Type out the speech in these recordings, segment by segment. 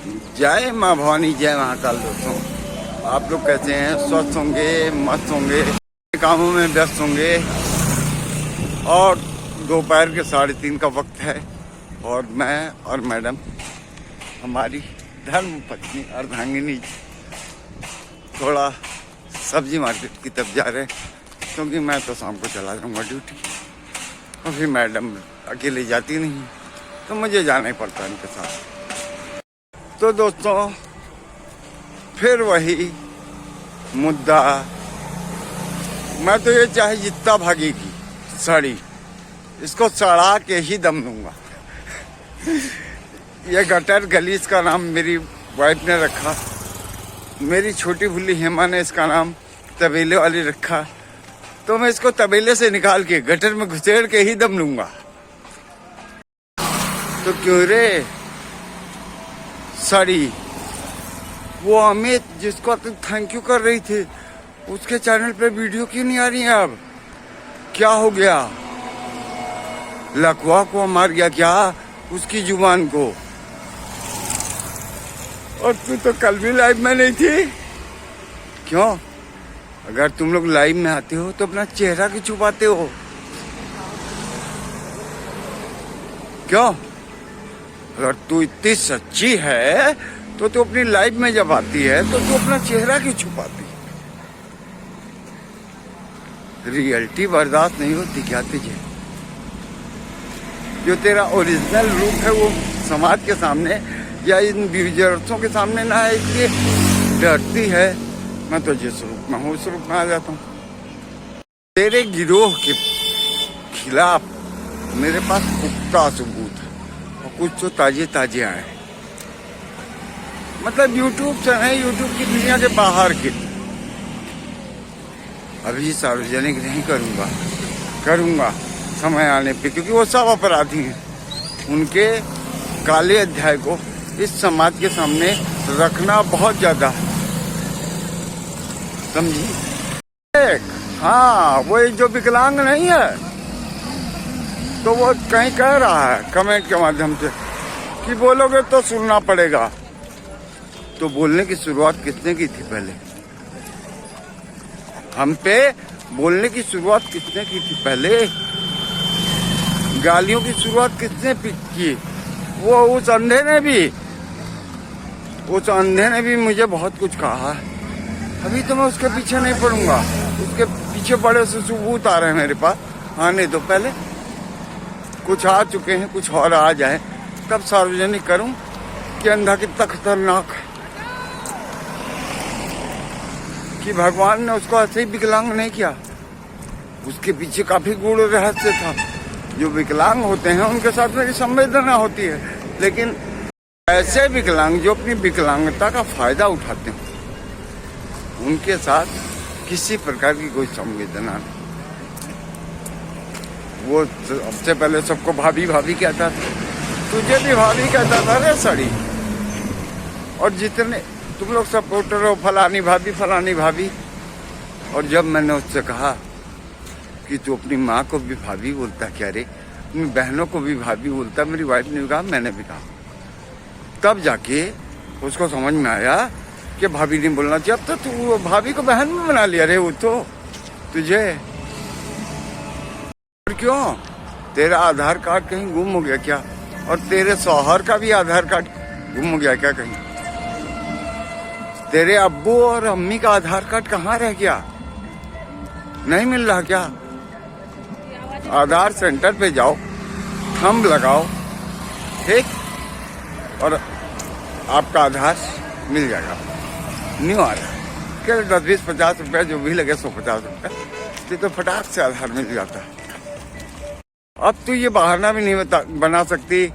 जय माँ भवानी, जय महाकाल। दोस्तों, आप लोग कैसे हैं? स्वस्थ होंगे, मस्त होंगे, कामों में व्यस्त होंगे। और दोपहर के 3:30 का वक्त है और मैं और मैडम, हमारी धर्म पत्नी अर्धांगिनी, थोड़ा सब्जी मार्केट की तरफ जा रहे हैं, क्योंकि मैं तो शाम को चला जाऊँगा ड्यूटी और फिर मैडम अकेले जाती नहीं, तो मुझे जाना ही पड़ता है उनके साथ। तो दोस्तों, फिर वही मुद्दा, मैं तो ये चाहे जितना भागेगी साड़ी, इसको सड़ा के ही दम लूंगा। ये गटर गली, इसका नाम मेरी वाइफ ने रखा। मेरी छोटी भुल्ली हेमा ने इसका नाम तबेले वाली रखा। तो मैं इसको तबेले से निकाल के गटर में घुसेड़ के ही दम लूंगा। तो क्यों रे साड़ी, वो अमित जिसको तुम थैंक यू कर रही थी, उसके चैनल पे वीडियो क्यों नहीं आ रही है? अब क्या हो गया? लकवा को मार गया क्या उसकी जुबान को? और तू तो कल भी लाइव में नहीं थी, क्यों? अगर तुम लोग लाइव में आते हो तो अपना चेहरा क्यों छुपाते हो? क्यों? अगर तू इतनी सच्ची है तो तू अपनी लाइफ में जब आती है तो तू अपना चेहरा क्यों छुपाती? रियलिटी बर्दाश्त नहीं होती क्या तुझे? जो तेरा ओरिजिनल रूप है वो समाज के सामने या इन व्यूजर्सों के सामने ना है, इसलिए डरती है। मैं तो जिस रूप में हूँ उस रूप में आ जाता हूँ। तेरे गिरोह के खिलाफ मेरे पास पुख्ता सबूत है, कुछ तो ताजे आए, मतलब यूट्यूब से नहीं, यूट्यूब की दुनिया के बाहर के। अभी सार्वजनिक नहीं करूंगा समय आने पे, क्योंकि वो सब अपराधी हैं। उनके काले अध्याय को इस समाज के सामने रखना बहुत ज्यादा, समझी? हाँ, वो जो विकलांग नहीं है, तो वो कहीं कह रहा है कमेंट के माध्यम से कि बोलोगे तो सुनना पड़ेगा। तो बोलने की शुरुआत किसने की थी? पहले हम पे बोलने की शुरुआत किसने की थी? पहले गालियों की शुरुआत किसने की? वो उस अंधे ने भी मुझे बहुत कुछ कहा है। अभी तो मैं उसके पीछे नहीं पड़ूंगा, उसके पीछे पड़े से सबूत आ रहे हैं मेरे पास। आने दो, पहले कुछ आ चुके हैं, कुछ और आ जाए तब सार्वजनिक करूं कि अंधा कितना खतरनाक है, कि भगवान ने उसको ऐसे ही विकलांग नहीं किया। उसके पीछे काफी गूढ़ रहस्य था। जो विकलांग होते हैं उनके साथ मेरी संवेदना होती है, लेकिन ऐसे विकलांग जो अपनी विकलांगता का फायदा उठाते हैं, उनके साथ किसी प्रकार की कोई संवेदना नहीं। वो सबसे पहले सबको भाभी कहता था, तुझे भी भाभी कहता था रे साड़ी। और जितने तुम लोग सपोर्टर हो, फलानी भाभी। और जब मैंने उससे कहा कि तू अपनी माँ को भी भाभी बोलता क्या रे, अपनी बहनों को भी भाभी बोलता, मेरी वाइफ ने भी कहा, मैंने भी कहा, तब जाके उसको समझ में आया कि भाभी नहीं बोलना चाहिए। अब तो तू भाभी को बहन में बना लिया रे वो तो तुझे। क्यों? तेरा आधार कार्ड कहीं गुम हो गया क्या? और तेरे शौहर का भी आधार कार्ड गुम हो गया क्या कहीं? तेरे अब्बू और अम्मी का आधार कार्ड कहाँ रह गया? नहीं मिल रहा क्या? आधार सेंटर पे जाओ, थंब लगाओ, ठीक, और आपका आधार मिल जाएगा। न्यू आधार क्या 10, 20, 50 रुपया जो भी लगे, 150 रुपया, तो फटाक से आधार मिल जाता है। अब तू ये बहाना भी नहीं बना सकती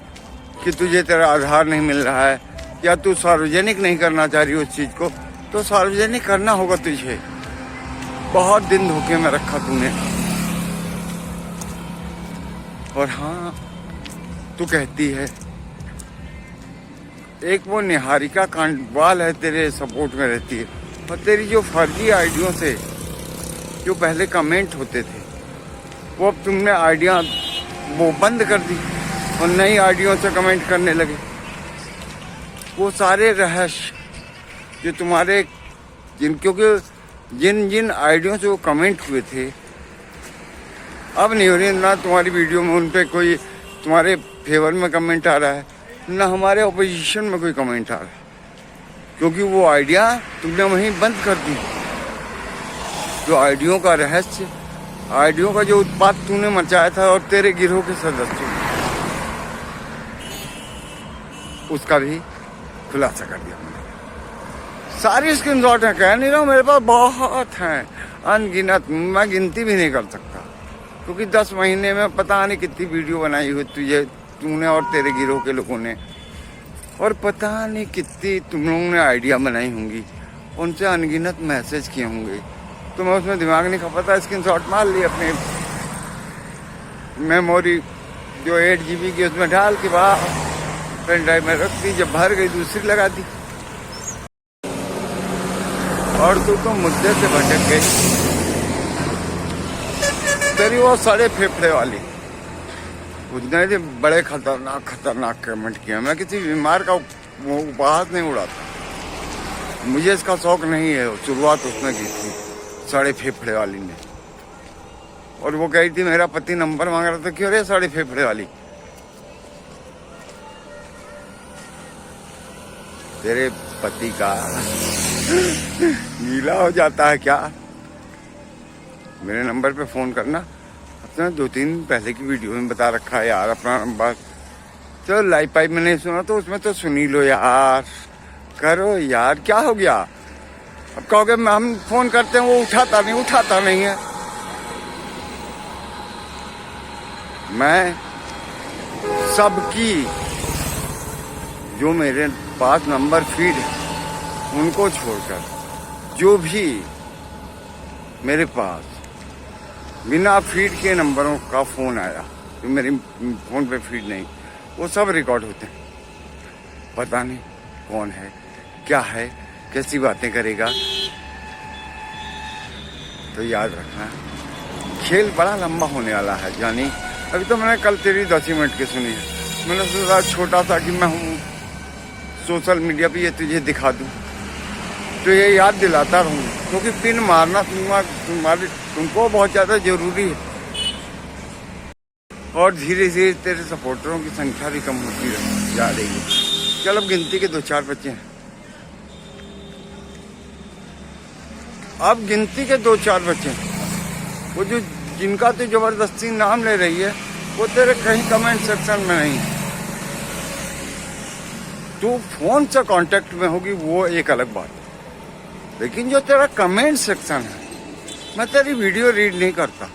कि तुझे तेरा आधार नहीं मिल रहा है या तू सार्वजनिक नहीं करना चाह रही उस चीज को। तो सार्वजनिक करना होगा तुझे। बहुत दिन धोखे में रखा तूने। और हाँ, तू कहती है, एक वो निहारिका कांडवाल है तेरे सपोर्ट में रहती है, और तेरी जो फर्जी आइडियों से जो पहले कमेंट होते थे, वो अब तुमने आइडिया वो बंद कर दी और नई आइडियो से कमेंट करने लगे। वो सारे रहस्य जो तुम्हारे क्योंकि जिन आइडियों से वो कमेंट हुए थे अब नहीं हो रही, ना तुम्हारी वीडियो में उन पे कोई तुम्हारे फेवर में कमेंट आ रहा है, ना हमारे ऑपोजिशन में कोई कमेंट आ रहा है, क्योंकि वो आइडिया तुमने वहीं बंद कर दी। जो आइडियों का रहस्य, आइडियों का जो उत्पात तूने मचाया था और तेरे गिरोह के सदस्यों, उसका भी खुलासा कर दिया हमने। सारी स्क्रीनशॉट है, कह नहीं रहा हूँ, मेरे पास बहुत हैं, अनगिनत, मैं गिनती भी नहीं कर सकता, क्योंकि 10 महीने में पता नहीं कितनी वीडियो बनाई हुई तूने और तेरे गिरोह के लोगों ने, और पता नहीं कितनी तुम लोगों ने आइडिया बनाई होंगी, उनसे अनगिनत मैसेज किए होंगे, तो मैं उसमें दिमाग नहीं खपाता, स्क्रीनशॉट मार ली अपने मेमोरी जो 8 GB की, उसमें डाल के बाहर पेन ड्राइव में रख दी, जब भर गई दूसरी लगा दी, और तू तो मुद्दे से भटक गई। तेरी वो सारे फेफड़े वाली उसने बड़े खतरनाक कमेंट किया। मैं किसी बीमार का उपहास नहीं उड़ाता, मुझे इसका शौक नहीं है, शुरुआत उसने की थी साढ़े फेफड़े वाली ने, और वो कही थी मेरा पति नंबर मांग रहा था, क्यों रे साढ़े फेफड़े वाली, तेरे पति का गीला हो जाता है क्या? मेरे नंबर पे फोन करना, अपना 2-3 दिन पहले की वीडियो में बता रखा है यार अपना नंबर, तो लाइव पाइप में नहीं सुना तो उसमें तो सुनी लो यार, करो यार, क्या हो गया? अब कहोगे हम फोन करते हैं वो उठाता नहीं है। मैं सबकी जो मेरे पास नंबर फीड है उनको छोड़कर जो भी मेरे पास बिना फीड के नंबरों का फोन आया, जो मेरे फोन पे फीड नहीं, वो सब रिकॉर्ड होते हैं। पता नहीं कौन है, क्या है, कैसी बातें करेगा, तो याद रखना खेल बड़ा लंबा होने वाला है जानी। अभी तो मैंने कल तेरी 10 मिनट की सुनी है, मैंने सोचा छोटा सा कि मैं हूँ सोशल मीडिया पे ये तुझे दिखा दूँ, तो ये याद दिलाता रहूँ, क्योंकि पिन मारना तुमको बहुत ज़्यादा जरूरी है, और धीरे धीरे तेरे सपोर्टरों की संख्या भी कम होती जा रही है। चल अब गिनती के 2-4 बच्चे हैं, अब गिनती के 2-4 बच्चे हैं, वो जो जिनका तो जबरदस्ती नाम ले रही है वो तेरे कहीं कमेंट सेक्शन में नहीं है। तू फोन से कांटेक्ट में होगी वो एक अलग बात है, लेकिन जो तेरा कमेंट सेक्शन है, मैं तेरी वीडियो रीड नहीं करता,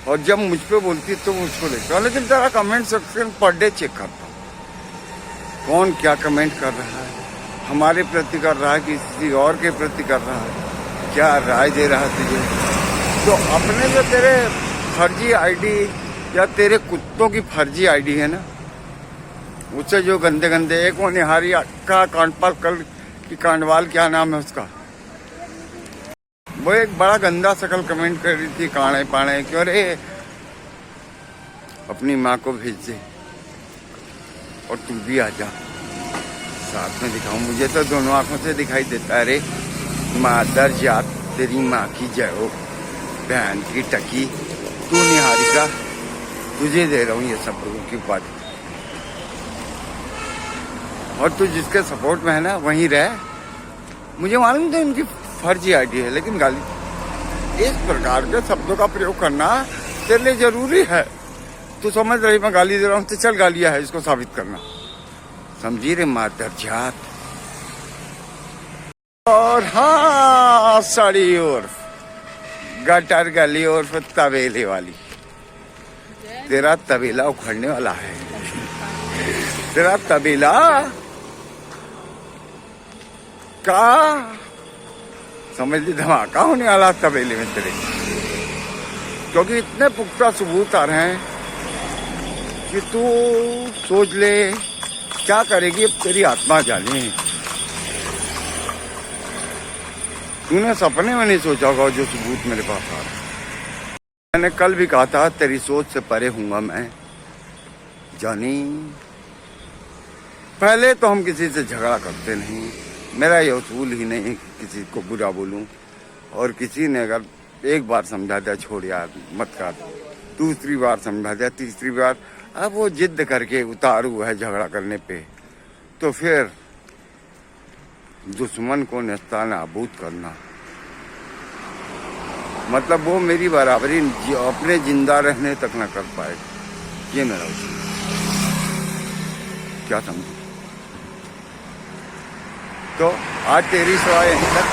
और जब मुझ पे बोलती तो मुझको देखता, लेकिन तेरा कमेंट सेक्शन पर डे चेक करता हूँ, कौन क्या कमेंट कर रहा है, हमारे प्रति कर रहा है, किसी और के प्रति कर रहा है, क्या राय दे रहा है तुझे। तो अपने जो तेरे फर्जी आईडी या तेरे कुत्तों की फर्जी आईडी है ना, उससे जो गंदे एक वो निहारी का कांडपाल कल की कांडवाल, क्या नाम है उसका, वो एक बड़ा गंदा शकल कमेंट कर रही थी, काणे पाणे क्यों रे, अपनी माँ को भेज दे और तू भी आ जा, साथ में दिखाऊं, मुझे तो दोनों आंखों से दिखाई देता है रे, मादर जात तेरी माँ की जय हो, बहन की टकी, तू निहारिका, तुझे दे रहा हूँ ये सब लोगों की बात, और तू जिसके सपोर्ट में है ना वहीं रह। मुझे मालूम था उनकी फर्जी आईडी है, लेकिन गाली इस प्रकार के शब्दों का प्रयोग करना तेरे लिए जरूरी है। तू समझ रही मैं गाली दे रहा हूँ, तो चल गालियाँ है, इसको साबित करना, समझी रे मादर जात। और हाँ, साड़ी और गटर गली और तबेले वाली, तेरा तबेला उखड़ने वाला है, तेरा तबेला का समझ ली धमाका होने वाला तबेले में तेरे, क्योंकि इतने पुख्ता सबूत आ रहे हैं कि तू सोच ले क्या करेगी, अब तेरी आत्मा जाने। तूने सपने में नहीं सोचा होगा जो सबूत मेरे पास आ रहा है। मैंने कल भी कहा था तेरी सोच से परे हूँगा मैं जानी, पहले तो हम किसी से झगड़ा करते नहीं, मेरा ये उसूल ही नहीं कि किसी को बुरा बोलूं। और किसी ने अगर एक बार समझा दिया छोड़ यार मत कर, दूसरी बार समझा दिया, तीसरी बार अब वो जिद करके उतारू है झगड़ा करने पे, तो फिर दुश्मन को नेस्ता नाबूद करना, मतलब वो मेरी बराबरी अपने जिंदा रहने तक न कर पाए। ये मेरा उसूल, क्या समझे? तो आज तेरी सेवा यहीं तक,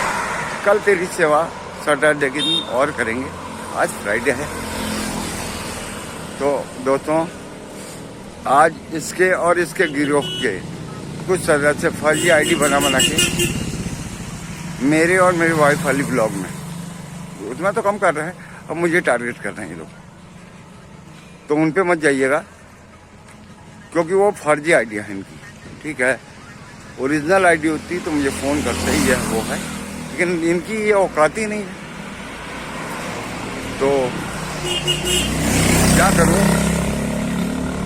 कल तेरी सेवा सैटरडे के दिन और करेंगे, आज फ्राइडे है। तो दोस्तों, आज इसके और इसके गिरोह के कुछ सदस्य फर्जी आईडी बना के मेरे और मेरी वाइफ वाली ब्लॉग में, उतना तो कम कर रहे हैं, अब मुझे टारगेट कर रहे हैं ये लोग। तो उन पे मत जाइएगा, क्योंकि वो फर्जी आईडिया है इनकी, ठीक है। ओरिजिनल आईडी होती तो मुझे फ़ोन करते ही वो है, लेकिन इनकी ये औकात ही नहीं है। तो क्या करूँ,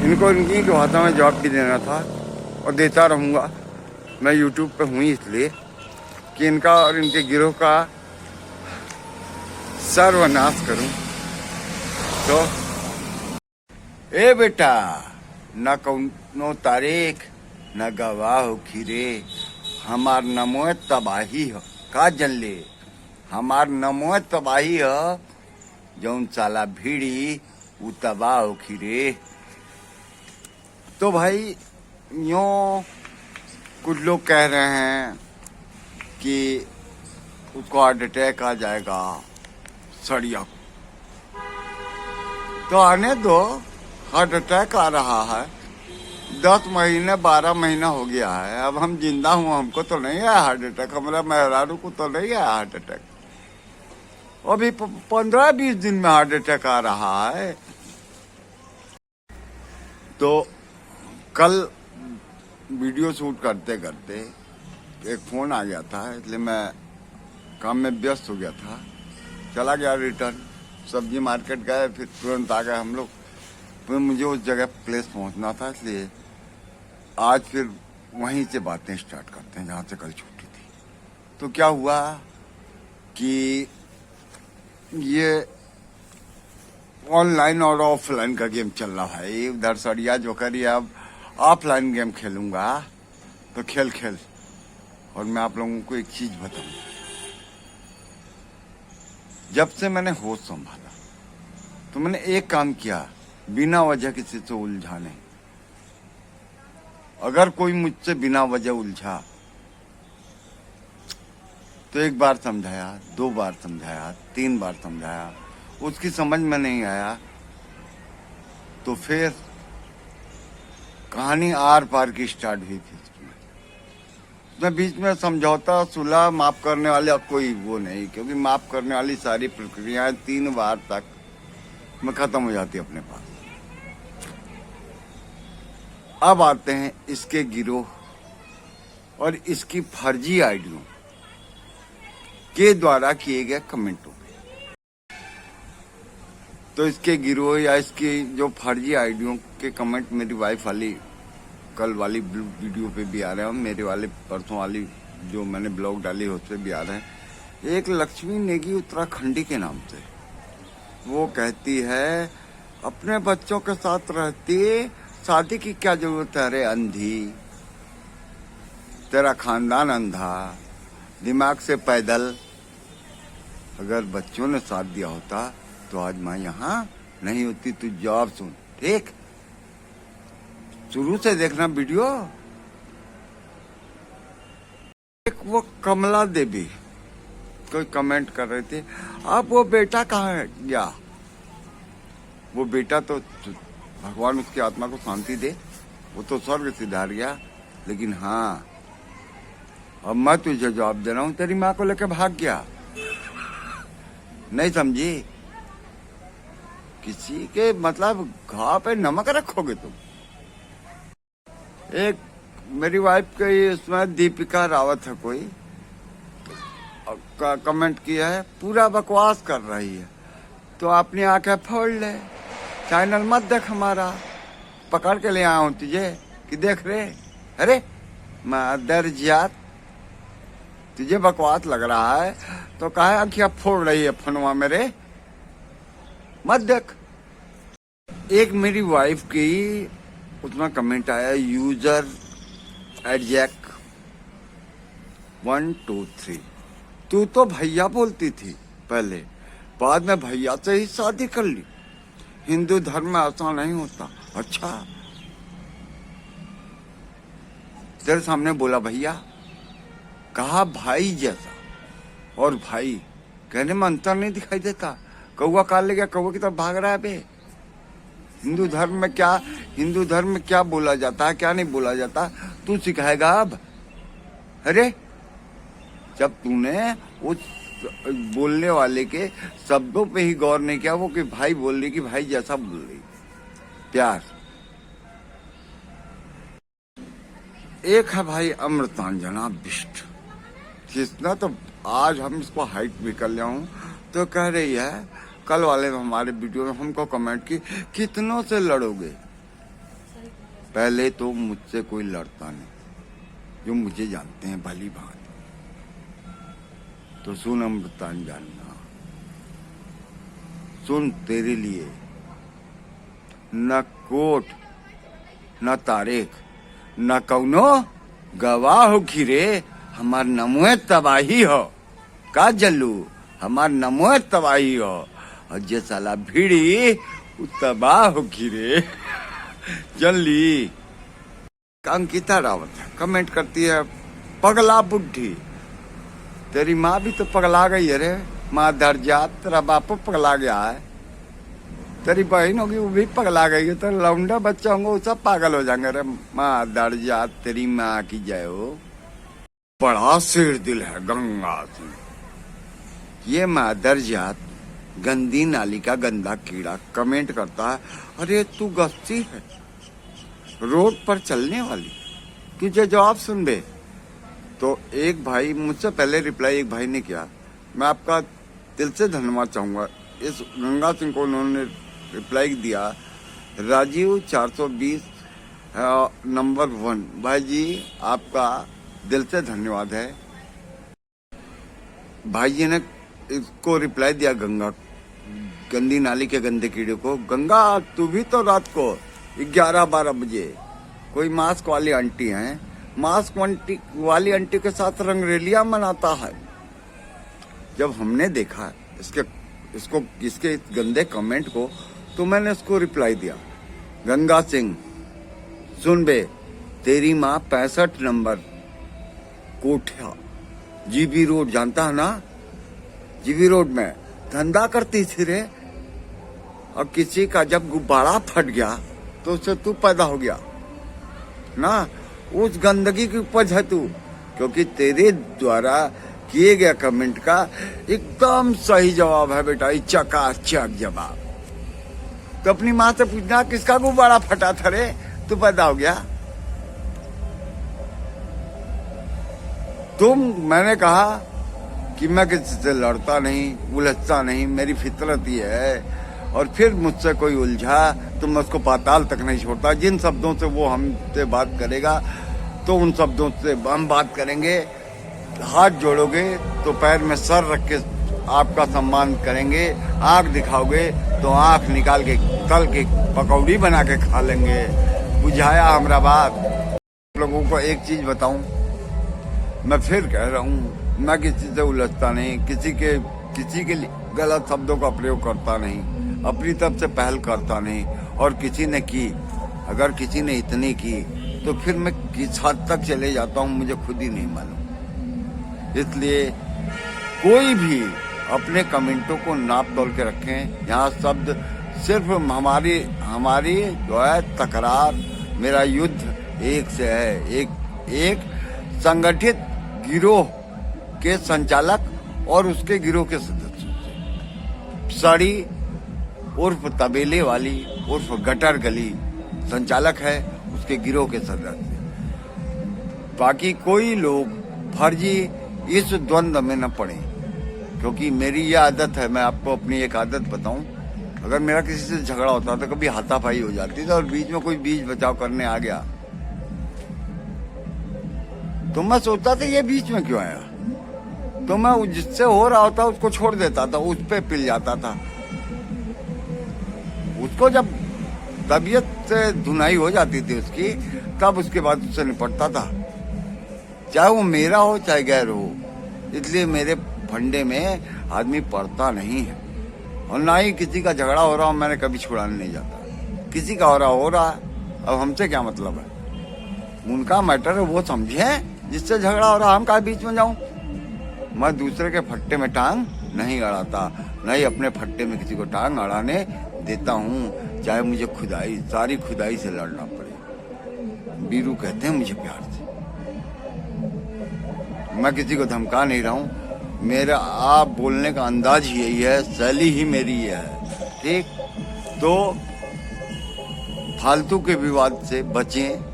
इनको इनकी भाषा में जवाब भी देना था और देता रहूँगा। मैं यूट्यूब पे हूँ इसलिए कि इनका और इनके गिरोह का सर्वनाश करूं। तो ए बेटा, न कौनो तारीख न गवाह हो खीरे, हमार नमो तबाही हो का जन ले, हमार नमो तबाही हो, जौन साला भीड़ी वो तबाह हो खीरे। तो भाई यूँ कुछ लोग कह रहे हैं कि उसको हार्ट अटैक आ जाएगा, सड़िया को तो आने दो, हार्ट अटैक आ रहा है, 10 महीने 12 महीना हो गया है, अब हम जिंदा हूँ, हमको तो नहीं है हार्ट अटैक, हमारा मेहरारू को तो नहीं है हार्ट अटैक, अभी 15-20 दिन में हार्ट अटैक आ रहा है। तो कल वीडियो शूट करते करते एक फोन आ गया था, इसलिए मैं काम में व्यस्त हो गया था, चला गया रिटर्न, सब्जी मार्केट गए, फिर तुरंत आ गए हम लोग। फिर मुझे उस जगह प्लेस पहुंचना था, इसलिए आज फिर वहीं से बातें स्टार्ट करते हैं जहाँ से कल छुट्टी थी। तो क्या हुआ कि ये ऑनलाइन और ऑफलाइन का गेम चल रहा है, उधर सड़िया जो करिए, अब ऑफलाइन गेम खेलूंगा तो खेल। और मैं आप लोगों को एक चीज बताऊं, जब से मैंने होश संभाला तो मैंने एक काम किया, बिना वजह किसी से उलझा नहीं। अगर कोई मुझसे बिना वजह उलझा तो 1 बार समझाया, 2 बार समझाया, 3 बार समझाया, उसकी समझ में नहीं आया तो फिर कहानी आर पार की स्टार्ट हुई थी। उसमें बीच में समझौता, सुलह, माफ करने वाला कोई वो नहीं, क्योंकि माफ करने वाली सारी प्रक्रियाएं 3 बार तक में खत्म हो जाती है अपने पास। अब आते हैं इसके गिरोह और इसकी फर्जी आईडियों के द्वारा किए गए कमेंटों पे। तो इसके गिरोह या इसकी जो फर्जी आईडियों के कमेंट मेरी वाइफ वाली कल वाली वीडियो पे भी आ रहे हैं, मेरे वाले परसों वाली जो मैंने ब्लॉग डाली उस पर भी आ रहे हैं। एक लक्ष्मी नेगी उत्तराखंडी के नाम से, वो कहती है अपने बच्चों के साथ रहती, शादी की क्या जरूरत है, अरे अंधी, तेरा खानदान अंधा, दिमाग से पैदल, अगर बच्चों ने साथ दिया होता तो आज मैं यहाँ नहीं होती। तू जवाब सुन, ठीक, शुरू से देखना वीडियो। एक वो कमला देवी कोई कमेंट कर रहे थे, अब वो बेटा कहाँ गया, वो बेटा तो भगवान उसकी आत्मा को शांति दे, वो तो स्वर्ग सिधार गया, लेकिन हाँ अब मैं तुझे जवाब दे रहा हूँ, तेरी माँ को लेकर भाग गया, नहीं समझी? किसी के मतलब घाव पे नमक रखोगे तुम। एक मेरी वाइफ के इसमें दीपिका रावत है कोई का कमेंट किया है, पूरा बकवास कर रही है, तो अपनी आंखें फोड़ ले, चैनल मत देख हमारा, पकड़ के ले आया हूं तुझे कि देख रे, अरे मादर जात, तुझे बकवास लग रहा है तो काहे आँखियां फोड़ रही है फनवा मेरे, मत देख। एक मेरी वाइफ की उतना कमेंट आया, यूजर एडजैक 123, तू तो भैया बोलती थी पहले, बाद में भैया से ही शादी कर ली, हिंदू धर्म में ऐसा नहीं होता। अच्छा, तेरे सामने बोला भैया, कहा भाई जैसा, और भाई कहने में अंतर नहीं दिखाई देता। कौवा काल ले गया, कौवा की तरफ भाग रहा है बे। हिंदू धर्म में क्या बोला जाता है, क्या नहीं बोला जाता, तू सिखाएगा अब। अरे जब तूने उस बोलने वाले के शब्दों पे ही गौर नहीं किया, वो कि भाई बोल रही कि भाई जैसा बोल रही, प्यार। एक है भाई अमृतांजना बिष्ट, जिसना तो आज हम इसको हाइट भी कर लिया हूं, तो कह रही है, कल वाले हमारे वीडियो में हमको कमेंट की, कितनों से लड़ोगे। पहले तो मुझसे कोई लड़ता नहीं, जो मुझे जानते हैं भली भांति। तो सुन अमृतांजना, सुन, तेरे लिए न कोट न तारीख न कौनो गवाह हो खीरे, हमार नमुए तबाही हो का जल्लू, हमार नमुए तबाही हो, और जे साला भीड़ी तबाह हो खीरे जल्ली। अंकिता रावत कमेंट करती है, पगला बुढ़ी, तेरी माँ भी तो पगला गई है रे, माँ दर्जा, तेरा बापू पगला गया है, तेरी बहन होगी वो भी पगला गई है, तेरे लौंडा बच्चा होंगे वो सब पागल हो जाएंगे रे। माँ दर्जा, तेरी माँ की जय हो। बड़ा शेर दिल है गंगा सिंह, ये माँ दर्जा गंदी नाली का गंदा कीड़ा कमेंट करता है, अरे तू गस्ती है, रोड पर चलने वाली, तुझे जवाब सुन बे। तो एक भाई, मुझसे पहले रिप्लाई एक भाई ने किया, मैं आपका दिल से धन्यवाद चाहूंगा, इस गंगा सिंह को उन्होंने रिप्लाई दिया, राजीव 420 नंबर 1, भाई जी आपका दिल से धन्यवाद है। भाई जी ने इसको रिप्लाई दिया, गंगा गंदी नाली के गंदे कीड़े को, गंगा तू भी तो रात को 11-12 बजे कोई मास्क वाली आंटी है, मास्क वाली आंटी के साथ रंगरेलिया मनाता है। जब हमने देखा इसके गंदे कमेंट को, तो मैंने इसको रिप्लाई दिया, गंगा सिंह सुन बे, तेरी माँ 65 नंबर कोठा जीबी रोड, जानता है ना, जीबी रोड में धंधा करती थी रे, और किसी का जब गुब्बारा फट गया तो उससे तू पैदा हो गया ना, उस गंदगी की उपज है तू, क्योंकि तेरे द्वारा किए गए कमेंट का एकदम सही जवाब है बेटा, चकाचक जवाब। तो अपनी माँ से पूछना, किसका गुब्बारा फटा था रे, तू पैदा हो गया। मैंने कहा कि मैं किसी से लड़ता नहीं, उलझता नहीं, मेरी फितरत ही है, और फिर मुझसे कोई उलझा तो मैं उसको पाताल तक नहीं छोड़ता। जिन शब्दों से वो हमसे बात करेगा तो उन शब्दों से हम बात करेंगे। हाथ जोड़ोगे तो पैर में सर रख के आपका सम्मान करेंगे, आँख दिखाओगे तो आँख निकाल के तल के पकौड़ी बना के खा लेंगे। बुझाया हमरा बात। लोगों को एक चीज बताऊं, मैं फिर कह रहा हूं, मैं किसी से उलझता नहीं, किसी के गलत शब्दों का प्रयोग करता नहीं, अपनी तरफ से पहल करता नहीं, और किसी ने की, अगर किसी ने इतनी की तो फिर मैं किस हद तक चले जाता हूं मुझे खुद ही नहीं मालूम। इसलिए कोई भी अपने कमेंटों को नाप तोल के रखें। यहाँ शब्द सिर्फ हमारी जो है तकरार, मेरा युद्ध एक से है, एक संगठित गिरोह के संचालक और उसके गिरोह के सदस्यों से। सड़ी उर्फ तबेले वाली उर्फ गटर गली संचालक है, उसके गिरोह के सदस्य। बाकी कोई लोग फर्जी इस द्वंद्व में न पड़े, क्योंकि मेरी यह आदत है। मैं आपको अपनी एक आदत बताऊं, अगर मेरा किसी से झगड़ा होता तो कभी हाथापाई हो जाती थी और बीच में कोई बीच बचाव करने आ गया तो मैं सोचता था ये बीच में क्यों आया, तो मैं जिससे हो रहा होता उसको छोड़ देता था, उस पे पिल जाता था। उसको जब तबीयत से धुनाई हो जाती थी उसकी, तब उसके बाद उससे निपटता था, चाहे वो मेरा हो चाहे गैर हो। इसलिए मेरे फंडे में आदमी पड़ता नहीं है, और ना ही किसी का झगड़ा हो रहा हो मैंने कभी छुड़ाने नहीं जाता। किसी का हो रहा अब हमसे क्या मतलब है, उनका मैटर है, वो समझे जिससे झगड़ा हो रहा, हम कहाँ बीच में जाऊं। मैं दूसरे के फट्टे में टांग नहीं अड़ाता, नहीं अपने फट्टे में किसी को टांग अड़ाने देता हूँ, चाहे मुझे खुदाई, सारी खुदाई से लड़ना पड़े। बीरू कहते हैं मुझे प्यार से। मैं किसी को धमका नहीं रहा हूँ, मेरा आप बोलने का अंदाज ही यही है, शैली ही मेरी ये है, ठीक। तो फालतू के विवाद से बचें।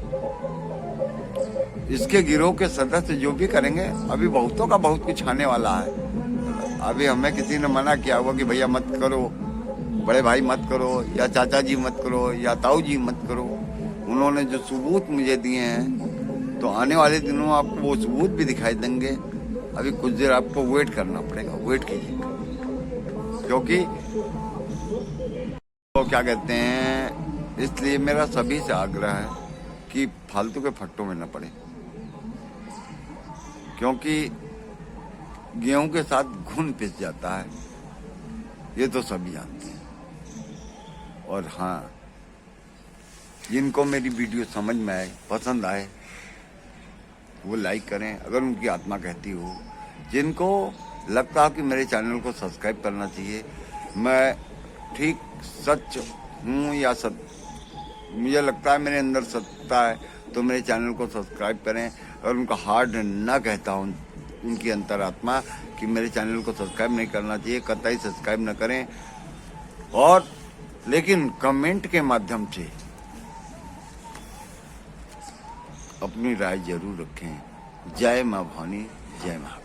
इसके गिरोह के सदस्य जो भी करेंगे, अभी बहुतों का बहुत कुछ आने वाला है। अभी हमें किसी ने मना किया होगा कि भैया मत करो, बड़े भाई मत करो, या चाचा जी मत करो, या ताऊ जी मत करो। उन्होंने जो सबूत मुझे दिए हैं, तो आने वाले दिनों में आपको वो सबूत भी दिखाई देंगे। अभी कुछ देर आपको वेट करना पड़ेगा, वेट कीजिएगा, क्योंकि तो क्या कहते हैं, इसलिए मेरा सभी से आग्रह है कि फालतू के फट्टों में न पड़े, क्योंकि गेहूं के साथ घुन पिस जाता है, ये तो सभी जानते हैं। और हाँ, जिनको मेरी वीडियो समझ में आए, पसंद आए, वो लाइक करें अगर उनकी आत्मा कहती हो। जिनको लगता है कि मेरे चैनल को सब्सक्राइब करना चाहिए, मैं ठीक सच हूँ या मुझे लगता है मेरे अंदर सत्ता है, तो मेरे चैनल को सब्सक्राइब करें। और उनका हार्ट ना कहता हूँ, उनकी अंतरात्मा, कि मेरे चैनल को सब्सक्राइब नहीं करना चाहिए, कतई सब्सक्राइब न करें। और लेकिन कमेंट के माध्यम से अपनी राय जरूर रखें। जय माँ भवानी, जय माँ।